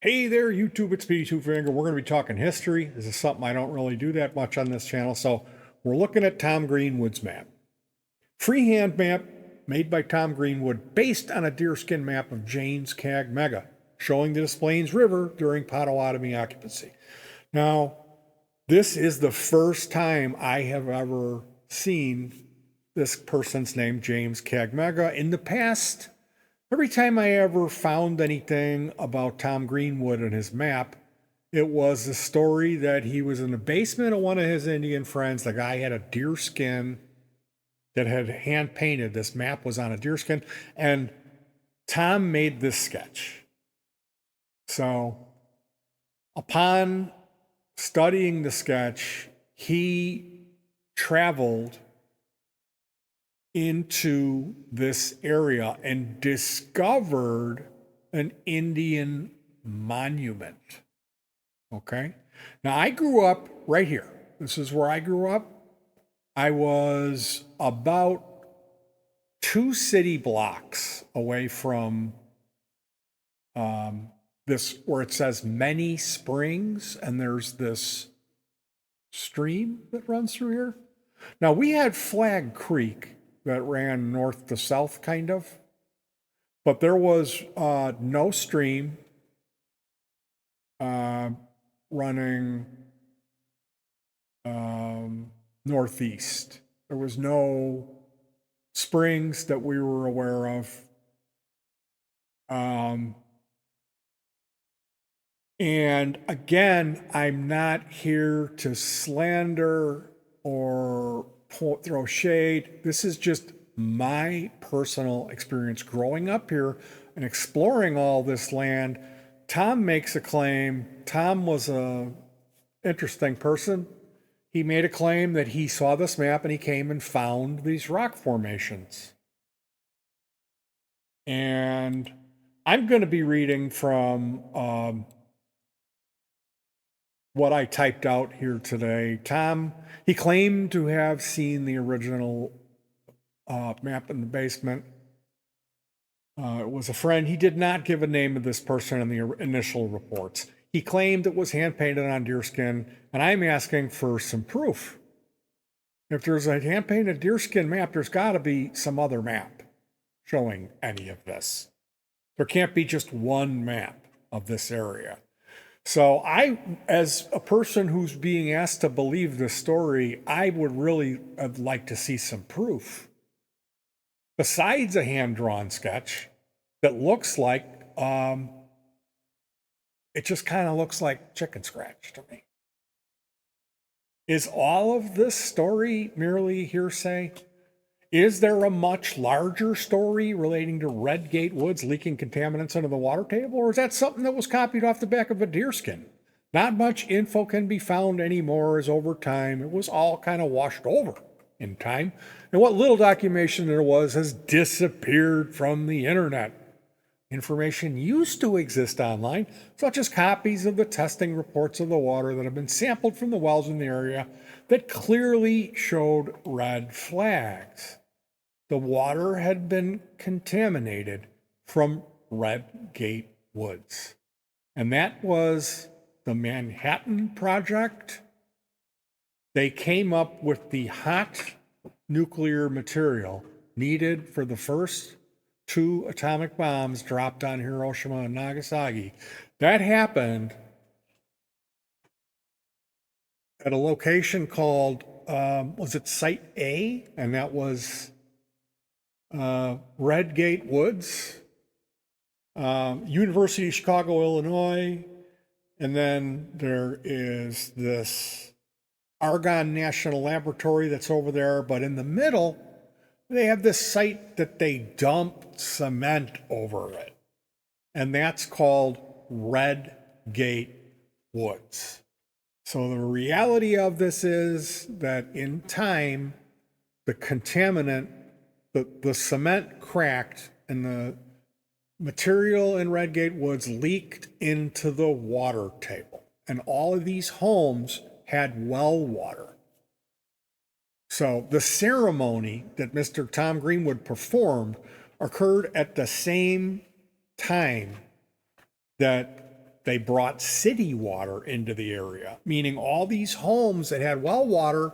Hey there, YouTube, it's PD2 Finger. We're going to be talking history. This is something I don't really do that much on this channel, so we're looking at Tom Greenwood's map. Freehand map made by Tom Greenwood based on a deerskin map of James Cagmega, showing the Des Plaines River during Potawatomi occupancy. Now, this is the first time I have ever seen this person's name, James Cagmega. In the past, every time I ever found anything about Tom Greenwood and his map, it was a story that he was in the basement of one of his Indian friends. The guy had a deer skin that had hand painted. This map was on a deer skin, and Tom made this sketch. So, upon studying the sketch, he traveled into this area and discovered an Indian monument. Okay. Now, I grew up right here. This is where I grew up. I was about 2 city blocks away from this, where it says Many Springs, and there's this stream that runs through here. Now, we had Flag Creek that ran north to south, kind of. But there was no stream running northeast. There was no springs that we were aware of. And again, I'm not here to slander or throw shade. This is just my personal experience growing up here and exploring all this land. Tom makes a claim. Tom was a interesting person. He made a claim that he saw this map and he came and found these rock formations. And I'm going to be reading from what I typed out here today. Tom, he claimed to have seen the original map in the basement. It was a friend. He did not give a name of this person in the initial reports. He claimed it was hand painted on deerskin, and I'm asking for some proof. If there's a hand painted deerskin map, there's got to be some other map showing any of this. There can't be just one map of this area. So I, as a person who's being asked to believe this story, I would really like to see some proof. Besides a hand-drawn sketch that looks like, it just kind of looks like chicken scratch to me. Is all of this story merely hearsay? Is there a much larger story relating to Red Gate Woods leaking contaminants into the water table, or is that something that was copied off the back of a deerskin? Not much info can be found anymore, as over time it was all kind of washed over in time, and what little documentation there was has disappeared from the internet. Information used to exist online, such as copies of the testing reports of the water that have been sampled from the wells in the area that clearly showed red flags. The water had been contaminated from Red Gate Woods. And that was the Manhattan Project. They came up with the hot nuclear material needed for the first 2 atomic bombs dropped on Hiroshima and Nagasaki. That happened at a location called, was it Site A? And that was Red Gate Woods, University of Chicago, Illinois. And then there is this Argonne National Laboratory that's over there. But in the middle, they have this site that they dumped cement over it. And that's called Red Gate Woods. So the reality of this is that in time, the contaminant, the cement cracked and the material in Red Gate Woods leaked into the water table. And all of these homes had well water. So the ceremony that Mr. Tom Greenwood performed occurred at the same time that they brought city water into the area, meaning all these homes that had well water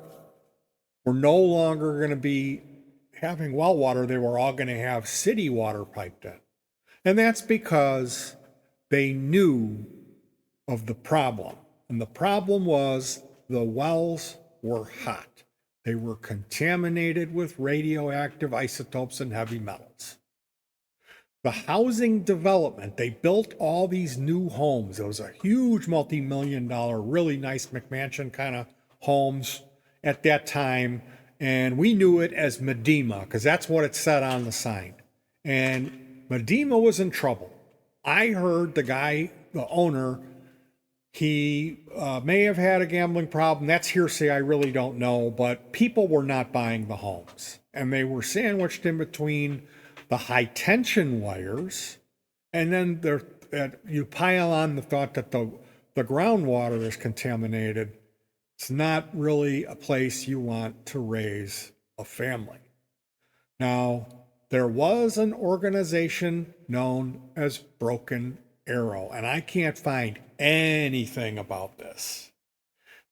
were no longer going to be having well water. They were all going to have city water piped in. And that's because they knew of the problem. And the problem was the wells were hot. They were contaminated with radioactive isotopes and heavy metals. The housing development, they built all these new homes. It was a huge multi-million-dollar, really nice McMansion kind of homes at that time. And we knew it as Medema because that's what it said on the sign. And Medema was in trouble. I heard the guy, the owner, he may have had a gambling problem. That's hearsay, I really don't know. But people were not buying the homes. And they were sandwiched in between the high tension wires. And then you pile on the thought that the groundwater is contaminated. It's not really a place you want to raise a family. Now, there was an organization known as Broken Arrow, and I can't find anything about this.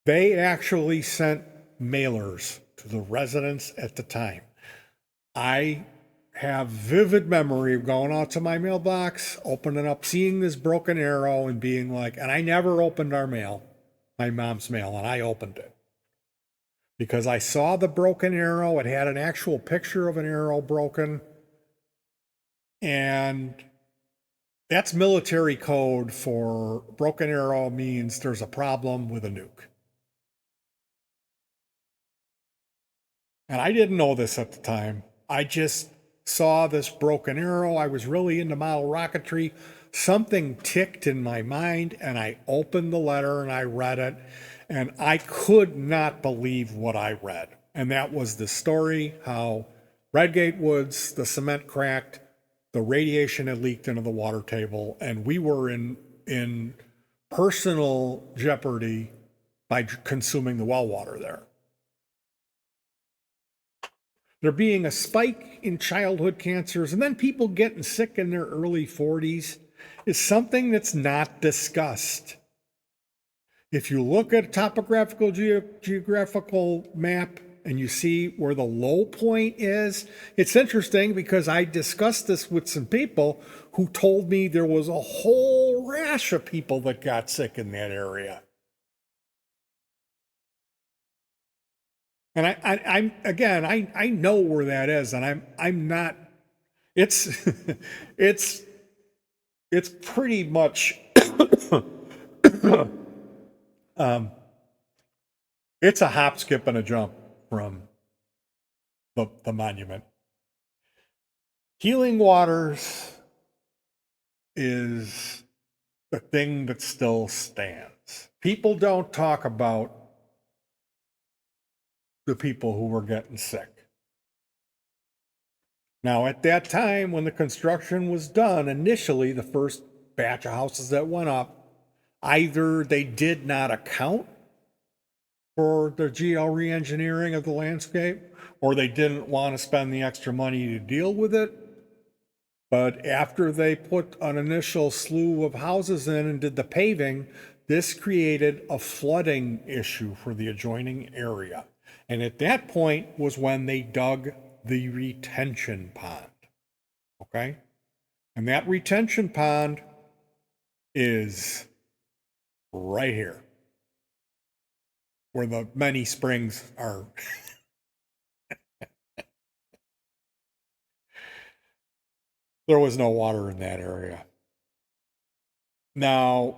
They actually sent mailers to the residents at the time. I have vivid memory of going out to my mailbox, opening up, seeing this Broken Arrow and being like, and I never opened our mail, my mom's mail, and I opened it because I saw the broken arrow. It had an actual picture of an arrow broken. And that's military code for broken arrow means there's a problem with a nuke. And I didn't know this at the time. I just saw this broken arrow. I was really into model rocketry. Something ticked in my mind, and I opened the letter and I read it, and I could not believe what I read. And that was the story how Redgate Woods, the cement cracked, the radiation had leaked into the water table, and we were in personal jeopardy by consuming the well water there. There being a spike in childhood cancers and then people getting sick in their early 40s is something that's not discussed. If you look at a topographical geographical map and you see where the low point is, it's interesting because I discussed this with some people who told me there was a whole rash of people that got sick in that area. And I know where that is, and I'm not. It's it's pretty much it's a hop, skip, and a jump from the monument. Healing Waters is the thing that still stands. People don't talk about the people who were getting sick. Now, at that time, when the construction was done, initially, the first batch of houses that went up, either they did not account for the GL re-engineering of the landscape, or they didn't want to spend the extra money to deal with it. But after they put an initial slew of houses in and did the paving, this created a flooding issue for the adjoining area. And at that point was when they dug the retention pond. Okay? And that retention pond is right here, where the many springs are. There was no water in that area. Now,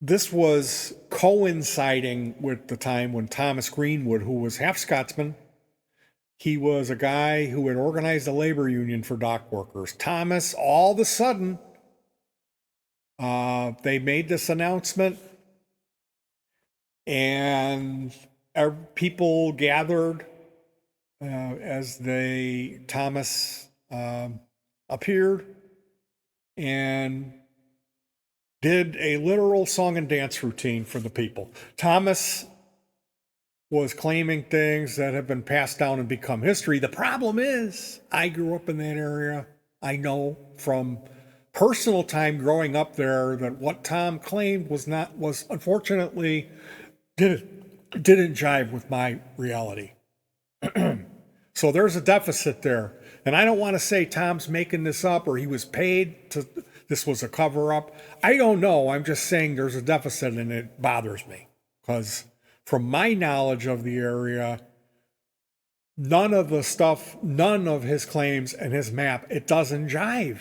this was coinciding with the time when Thomas Greenwood, who was half Scotsman, he was a guy who had organized a labor union for dock workers. Thomas, all of a sudden, they made this announcement, and people gathered as Thomas appeared and did a literal song and dance routine for the people. Thomas was claiming things that have been passed down and become history. The problem is, I grew up in that area. I know from personal time growing up there that what Tom claimed was unfortunately didn't jive with my reality. So there's a deficit there. And I don't want to say Tom's making this up or he was paid to, this was a cover up. I don't know. I'm just saying there's a deficit and it bothers me because from my knowledge of the area, none of his claims and his map, it doesn't jive.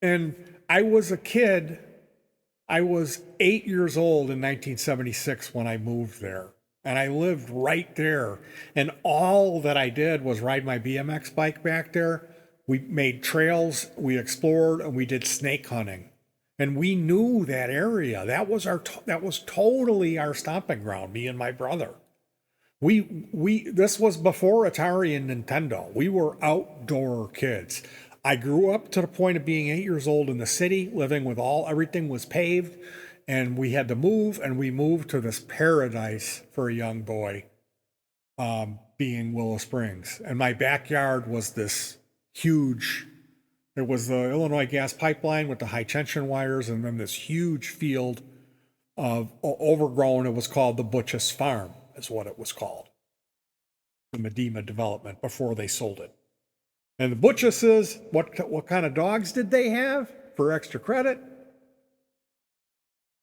And I was a kid. I was 8 years old in 1976 when I moved there. And I lived right there. And all that I did was ride my BMX bike back there. We made trails, we explored, and we did snake hunting. And we knew that area. That was totally our stomping ground, me and my brother. This was before Atari and Nintendo. We were outdoor kids. I grew up to the point of being 8 years old in the city, living with everything was paved. And we had to move, and we moved to this paradise for a young boy, being Willow Springs. And my backyard was this huge, it was the Illinois gas pipeline with the high tension wires, and then this huge field of overgrown. It was called the Butch's Farm, is what it was called. The Medina development before they sold it. And the Butchesses, what kind of dogs did they have for extra credit?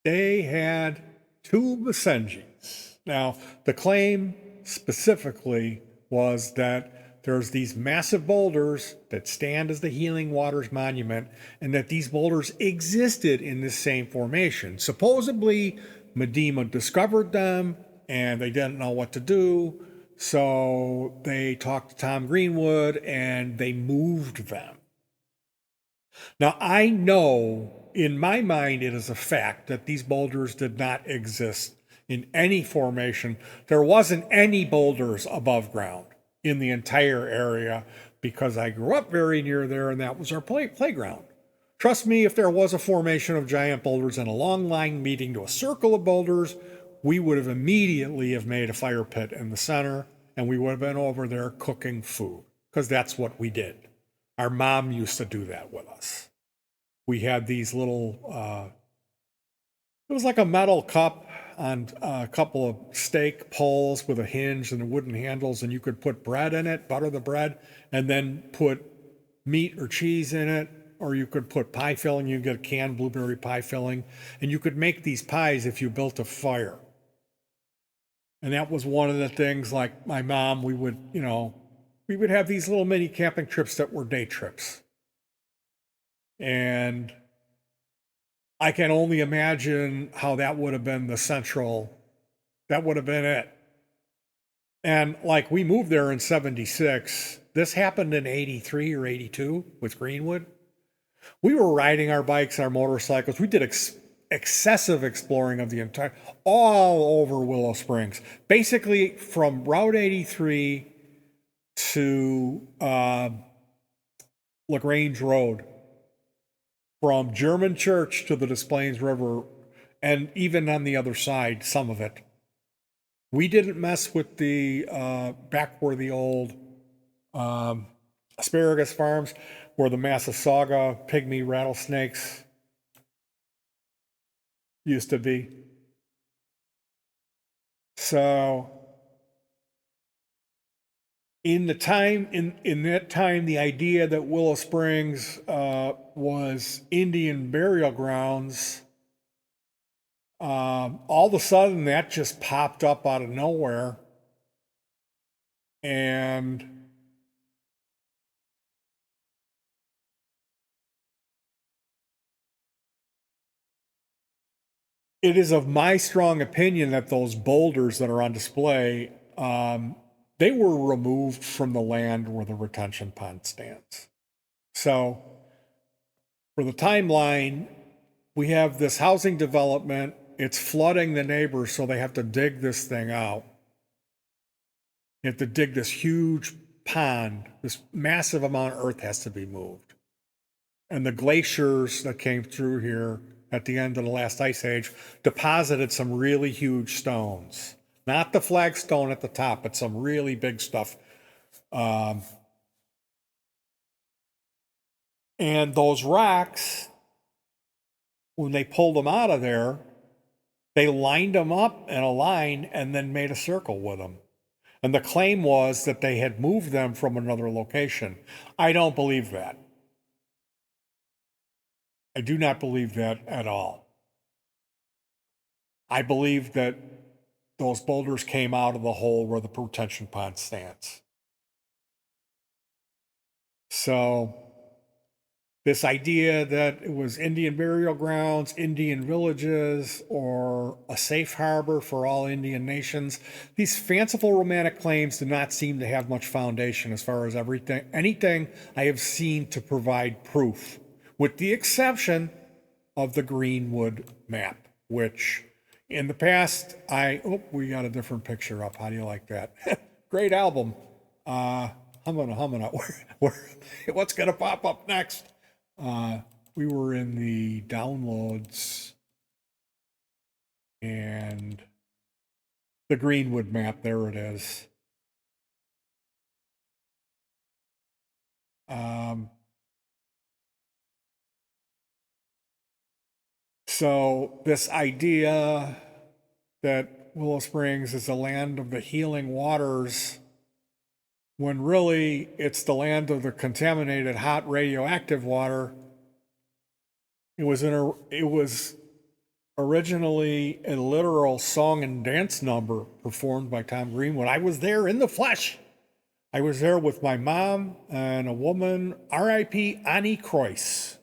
They had 2 Basenjis. Now, the claim specifically was that there's these massive boulders that stand as the Healing Waters Monument, and that these boulders existed in this same formation. Supposedly, Medina discovered them, and they didn't know what to do, so they talked to Tom Greenwood, and they moved them. Now, I know in my mind, it is a fact that these boulders did not exist in any formation. There wasn't any boulders above ground in the entire area because I grew up very near there and that was our playground. Trust me, if there was a formation of giant boulders and a long line leading to a circle of boulders, we would have immediately have made a fire pit in the center and we would have been over there cooking food because that's what we did. Our mom used to do that with us. We had these little, it was like a metal cup on a couple of stake poles with a hinge and wooden handles, and you could put bread in it, butter the bread, and then put meat or cheese in it, or you could put pie filling. You get a canned blueberry pie filling, and you could make these pies if you built a fire. And that was one of the things, like my mom, we would have these little mini camping trips that were day trips. And I can only imagine how that would have been that would have been it. And like we moved there in 76. This happened in 83 or 82 with Greenwood. We were riding our bikes, our motorcycles. We did excessive exploring of all over Willow Springs. Basically from Route 83 to LaGrange Road. From German Church to the Des Plaines River, and even on the other side, some of it. We didn't mess with the back where the old asparagus farms, where the Massasauga pygmy rattlesnakes used to be. So in that time, the idea that Willow Springs was Indian burial grounds, all of a sudden that just popped up out of nowhere. And it is of my strong opinion that those boulders that are on display, they were removed from the land where the retention pond stands. So for the timeline, we have this housing development. It's flooding the neighbors, so they have to dig this thing out. You have to dig this huge pond. This massive amount of earth has to be moved. And the glaciers that came through here at the end of the last ice age deposited some really huge stones not the flagstone at the top, but some really big stuff. Um, and those rocks, when they pulled them out of there, they lined them up in a line and then made a circle with them. And the claim was that they had moved them from another location. I don't believe that. I do not believe that at all. I believe that those boulders came out of the hole where the retention pond stands. So this idea that it was Indian burial grounds, Indian villages, or a safe harbor for all Indian nations, these fanciful romantic claims do not seem to have much foundation as far as anything I have seen to provide proof, with the exception of the Greenwood map, which in the past we got a different picture up. How do you like that? Great album. Humana. What's gonna pop up next? We were in the downloads and the Greenwood map, there it is. So this idea that Willow Springs is the land of the healing waters, when really it's the land of the contaminated hot radioactive water. It was originally a literal song and dance number performed by Tom Greenwood. I was there in the flesh. I was there with my mom and a woman, R.I.P. Annie Croyce.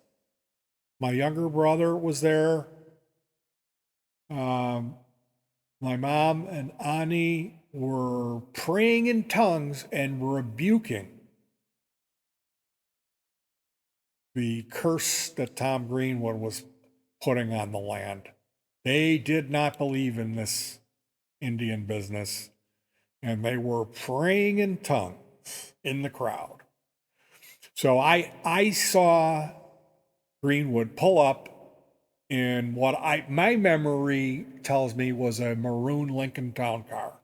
My younger brother was there. My mom and Annie were praying in tongues and rebuking the curse that Tom Greenwood was putting on the land. They did not believe in this Indian business, and they were praying in tongues in the crowd. So I saw Greenwood pull up in what my memory tells me was a maroon Lincoln Town car.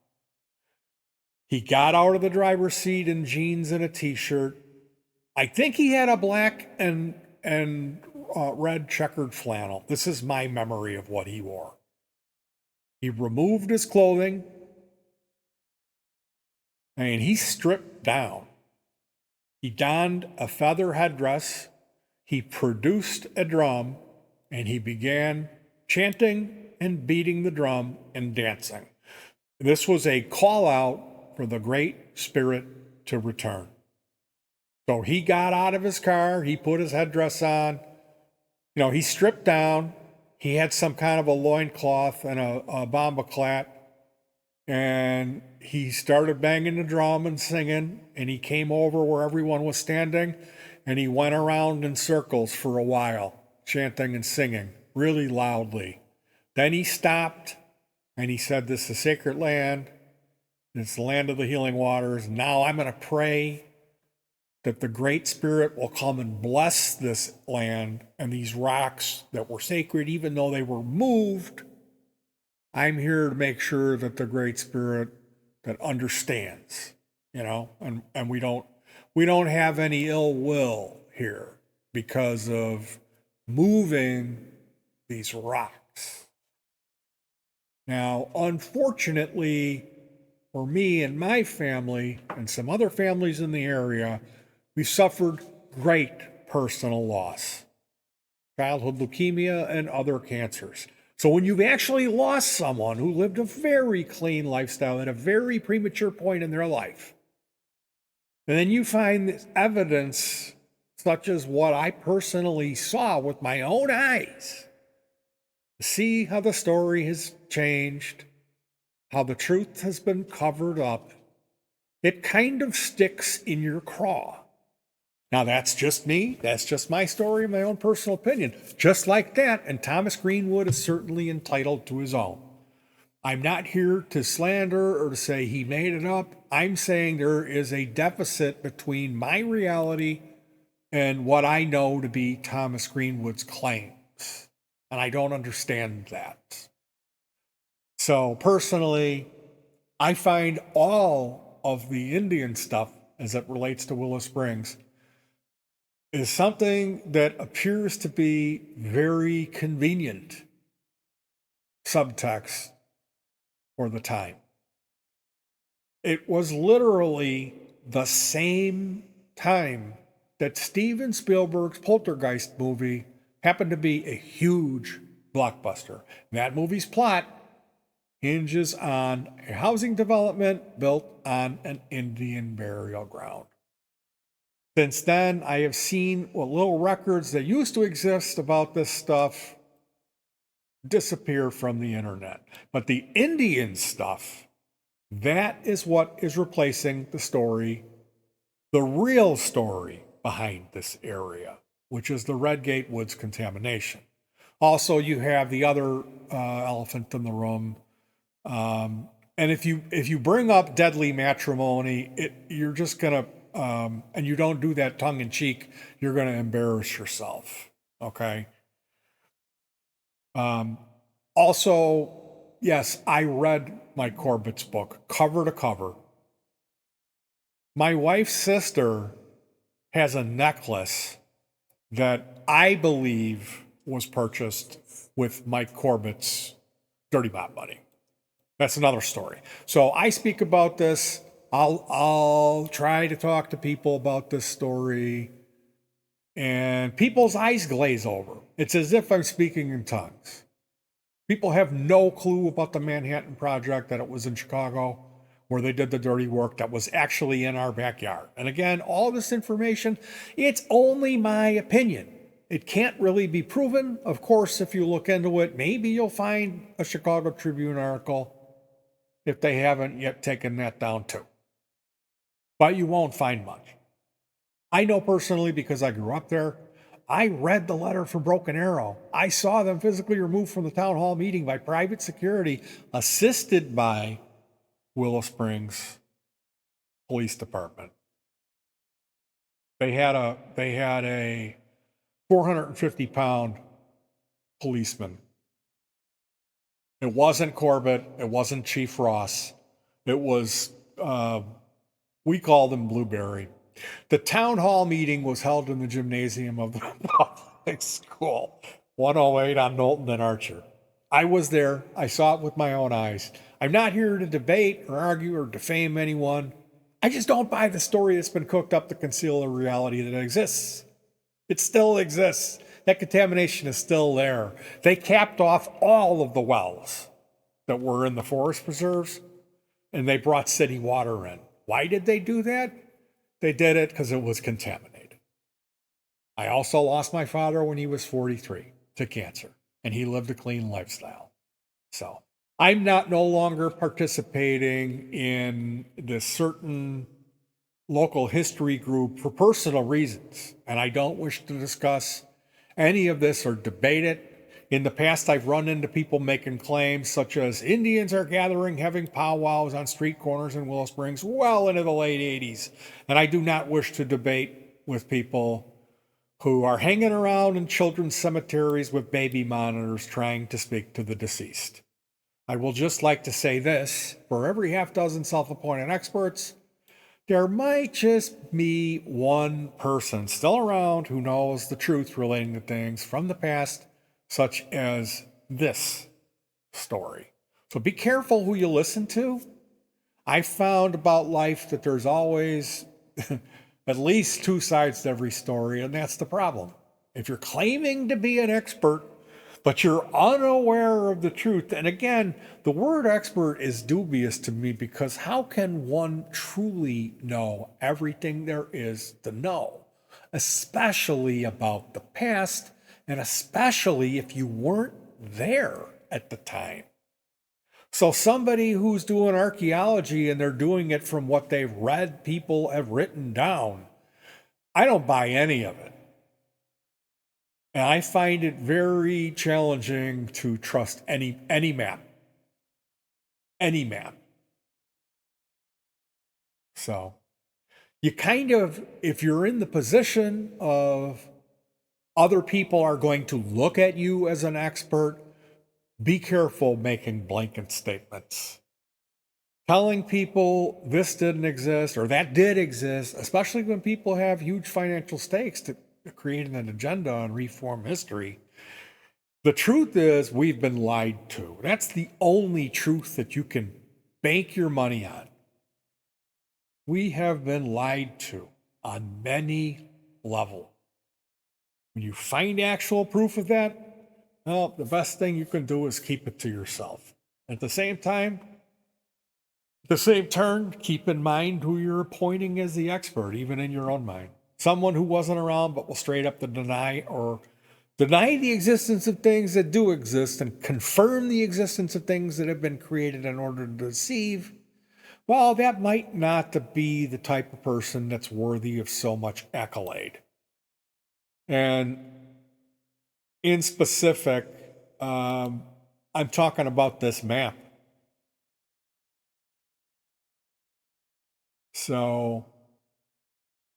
He got out of the driver's seat in jeans and a t-shirt. I think he had a black and red checkered flannel. This is my memory of what he wore. He removed his clothing and he stripped down. He donned a feather headdress. He produced a drum and he began chanting and beating the drum and dancing. This was a call out for the Great Spirit to return. So he got out of his car, he put his headdress on, he stripped down, he had some kind of a loincloth and a bombaclat, and he started banging the drum and singing, and he came over where everyone was standing, and he went around in circles for a while, chanting and singing really loudly. Then he stopped, and he said, "This is a sacred land. It's the land of the healing waters. Now I'm going to pray that the Great Spirit will come and bless this land and these rocks that were sacred, even though they were moved. I'm here to make sure that the Great Spirit that understands, and we don't have any ill will here because of moving these rocks." Now, unfortunately for me and my family and some other families in the area, we suffered great personal loss, childhood leukemia and other cancers. So when you've actually lost someone who lived a very clean lifestyle at a very premature point in their life, and then you find this evidence such as what I personally saw with my own eyes, see how the story has changed, how the truth has been covered up, it kind of sticks in your craw. Now, that's just me. That's just my story, my own personal opinion. Just like that, and Thomas Greenwood is certainly entitled to his own. I'm not here to slander or to say he made it up. I'm saying there is a deficit between my reality and what I know to be Thomas Greenwood's claims. And I don't understand that. So personally, I find all of the Indian stuff as it relates to Willow Springs is something that appears to be very convenient subtext for the time. It was literally the same time that Steven Spielberg's Poltergeist movie happened to be a huge blockbuster. That movie's plot hinges on a housing development built on an Indian burial ground. Since then, I have seen what little records that used to exist about this stuff disappear from the internet. But the Indian stuff, that is what is replacing the story, the real story behind this area, which is the Redgate Woods contamination. Also, you have the other elephant in the room. And if you bring up deadly matrimony, you're just gonna and you don't do that tongue in cheek, you're gonna embarrass yourself. Okay. Also, yes, I read Mike Corbett's book cover to cover. My wife's sister has a necklace that I believe was purchased with Mike Corbett's Dirty Bot money. That's another story. So I speak about this. I'll try to talk to people about this story, and people's eyes glaze over. It's as if I'm speaking in tongues. People have no clue about the Manhattan Project, that it was in Chicago, where they did the dirty work that was actually in our backyard. And again, all this information, it's only my opinion. It can't really be proven. Of course, if you look into it, maybe you'll find a Chicago Tribune article if they haven't yet taken that down too. But you won't find much. I know personally because I grew up there. I read the letter from Broken Arrow. I saw them physically removed from the town hall meeting by private security, assisted by Willow Springs Police Department. They had a 450-pound policeman. It wasn't Corbett. It wasn't Chief Ross. It was, we called him Blueberry. The town hall meeting was held in the gymnasium of the public school, 108 on Knowlton and Archer. I was there. I saw it with my own eyes. I'm not here to debate or argue or defame anyone. I just don't buy the story that's been cooked up to conceal the reality that exists. It still exists. That contamination is still there. They capped off all of the wells that were in the forest preserves, and they brought city water in. Why did they do that? They did it because it was contaminated. I also lost my father when he was 43 to cancer, and he lived a clean lifestyle. So I'm no longer participating in this certain local history group for personal reasons, and I don't wish to discuss any of this or debate it. In the past, I've run into people making claims such as Indians are gathering, having powwows on street corners in Willow Springs well into the late 80s. And I do not wish to debate with people who are hanging around in children's cemeteries with baby monitors trying to speak to the deceased. I will just like to say this: for every half dozen self-appointed experts, there might just be one person still around who knows the truth relating to things from the past, such as this story. So be careful who you listen to. I found about life that there's always at least two sides to every story, and that's the problem. If you're claiming to be an expert, but you're unaware of the truth, and again, the word expert is dubious to me, because how can one truly know everything there is to know, especially about the past, and especially if you weren't there at the time? So somebody who's doing archaeology and they're doing it from what they've read people have written down, I don't buy any of it. And I find it very challenging to trust any map. Any map. So you kind of, if you're in the position of other people are going to look at you as an expert, be careful making blanket statements. telling people this didn't exist or that did exist, especially when people have huge financial stakes to create an agenda and reform history. The truth is, we've been lied to. That's the only truth that you can bank your money on. We have been lied to on many levels. When you find actual proof of that, well, the best thing you can do is keep it to yourself. At the same time, at the same turn, keep in mind who you're appointing as the expert, even in your own mind. Someone who wasn't around but will straight up to deny the existence of things that do exist and confirm the existence of things that have been created in order to deceive. Well, that might not be the type of person that's worthy of so much accolade. And in specific, I'm talking about this map. So,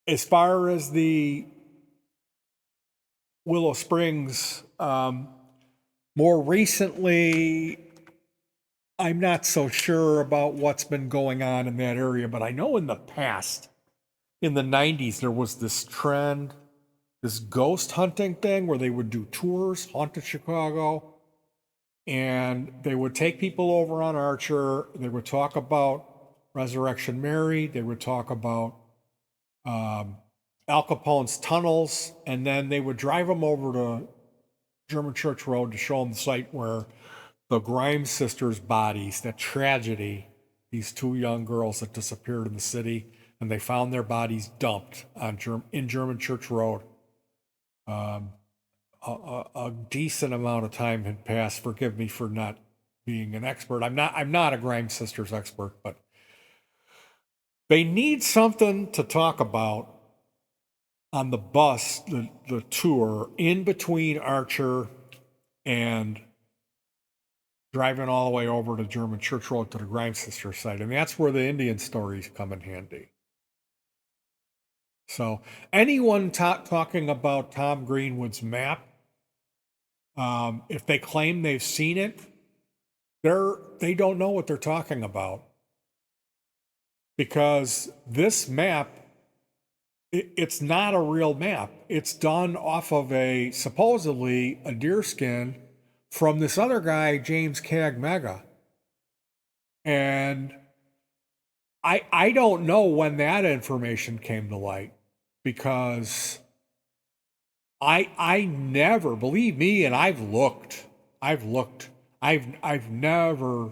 as far as the Willow Springs, more recently, I'm not so sure about what's been going on in that area, but I know in the past, in the 90s, there was this trend, this ghost hunting thing where they would do tours, haunted Chicago, and they would take people over on Archer. They would talk about Resurrection Mary. They would talk about Al Capone's tunnels, and then they would drive them over to German Church Road to show them the site where the Grimes sisters' bodies, that tragedy, these two young girls that disappeared in the city, and they found their bodies dumped in German Church Road. A decent amount of time had passed. Forgive me for not being an expert. I'm not a Grimes sisters expert, but they need something to talk about on the bus, the tour, in between Archer and driving all the way over to German Church Road to the Grimes Sisters site. And that's where the Indian stories come in handy. So anyone talking about Tom Greenwood's map, if they claim they've seen it, they don't know what they're talking about. Because this map, it's not a real map. It's done off of supposedly a deer skin from this other guy, James Cagmega. And I don't know when that information came to light, because I never, believe me, and I've looked, I've never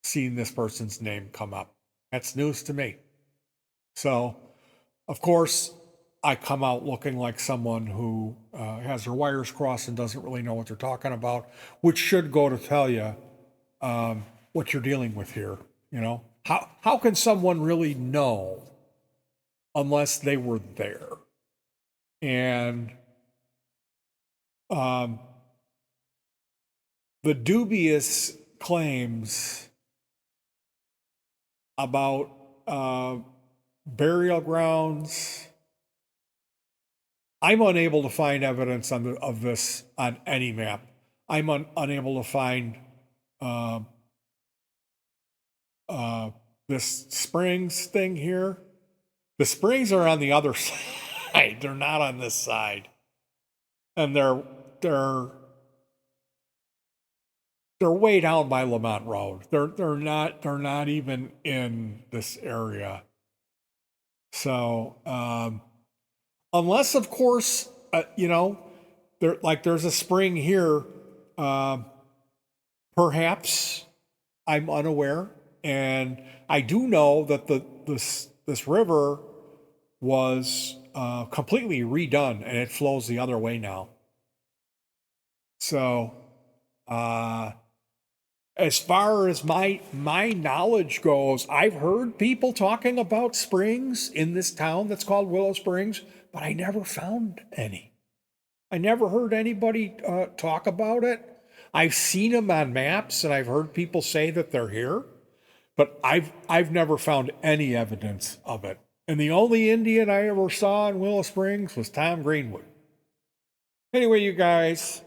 seen this person's name come up. That's news to me. So, of course, I come out looking like someone who has their wires crossed and doesn't really know what they're talking about, which should go to tell you what you're dealing with here. You know, how can someone really know unless they were there? And the dubious claims about burial grounds, I'm unable to find evidence of this on any map. I'm unable to find this springs thing here. The springs are on the other side. They're not on this side, and they're way down by Lamont Road. They're not even in this area. So unless, of course, there's a spring here. Perhaps I'm unaware, and I do know that this river was completely redone, and it flows the other way now. So, as far as my knowledge goes, I've heard people talking about springs in this town that's called Willow Springs, but I never found any. I never heard anybody talk about it. I've seen them on maps, and I've heard people say that they're here, but I've never found any evidence of it. And the only Indian I ever saw in Willow Springs was Tom Greenwood. Anyway, you guys,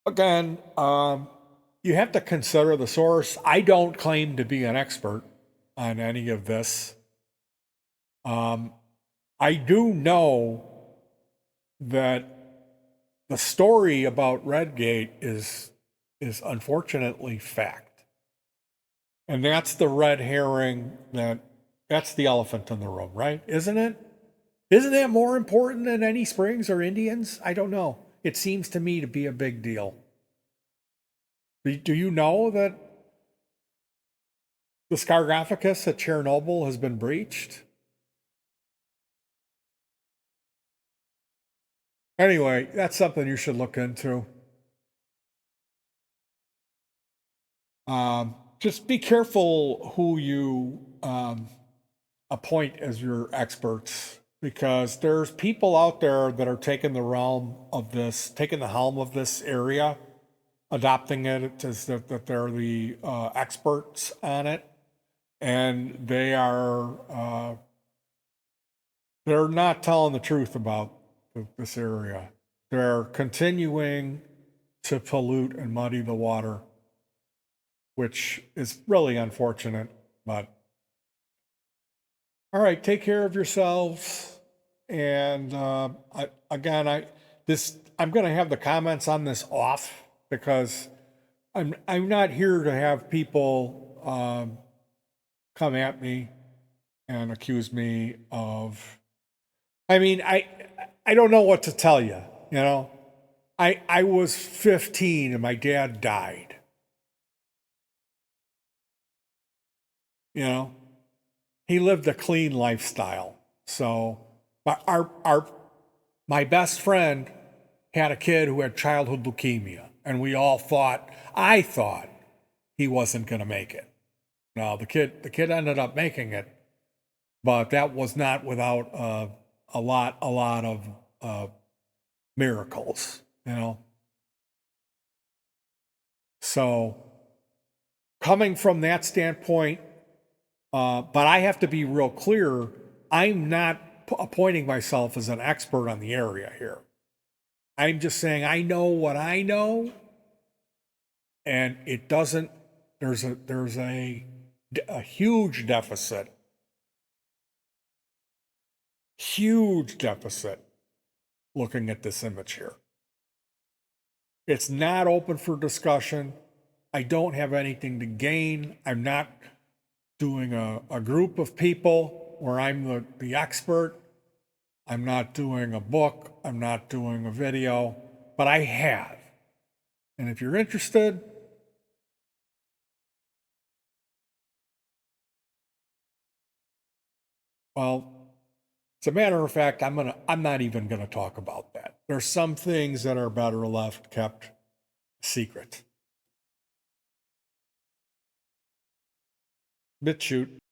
again, you have to consider the source. I don't claim to be an expert on any of this. I do know that the story about Redgate is unfortunately fact. And that's the red herring that's the elephant in the room, right? Isn't it? Isn't that more important than any Springs or Indians? I don't know. It seems to me to be a big deal. Do you know that the Scargophicus at Chernobyl has been breached? Anyway, that's something you should look into. Just be careful who you appoint as your experts, because there's people out there that are taking the helm of this area, adopting it as that they're the experts on it, and they're not telling the truth about this area. They're continuing to pollute and muddy the water, which is really unfortunate. But all right, take care of yourselves. And I'm going to have the comments on this off, because I'm not here to have people come at me and accuse me of. I mean, I don't know what to tell you. You know, I was 15 and my dad died. You know, he lived a clean lifestyle. So, my best friend had a kid who had childhood leukemia, and I thought he wasn't going to make it. Now, the kid ended up making it, but that was not without a lot of miracles, you know. So, coming from that standpoint, but I have to be real clear, I'm not appointing myself as an expert on the area here. I'm just saying I know what I know, and it doesn't, there's a huge deficit looking at this image here. It's not open for discussion. I don't have anything to gain. I'm not doing a group of people where I'm the expert. I'm not doing a book. I'm not doing a video, but I have. And if you're interested, well, as a matter of fact, I'm not even gonna talk about that. There's some things that are better left kept secret. BitChute.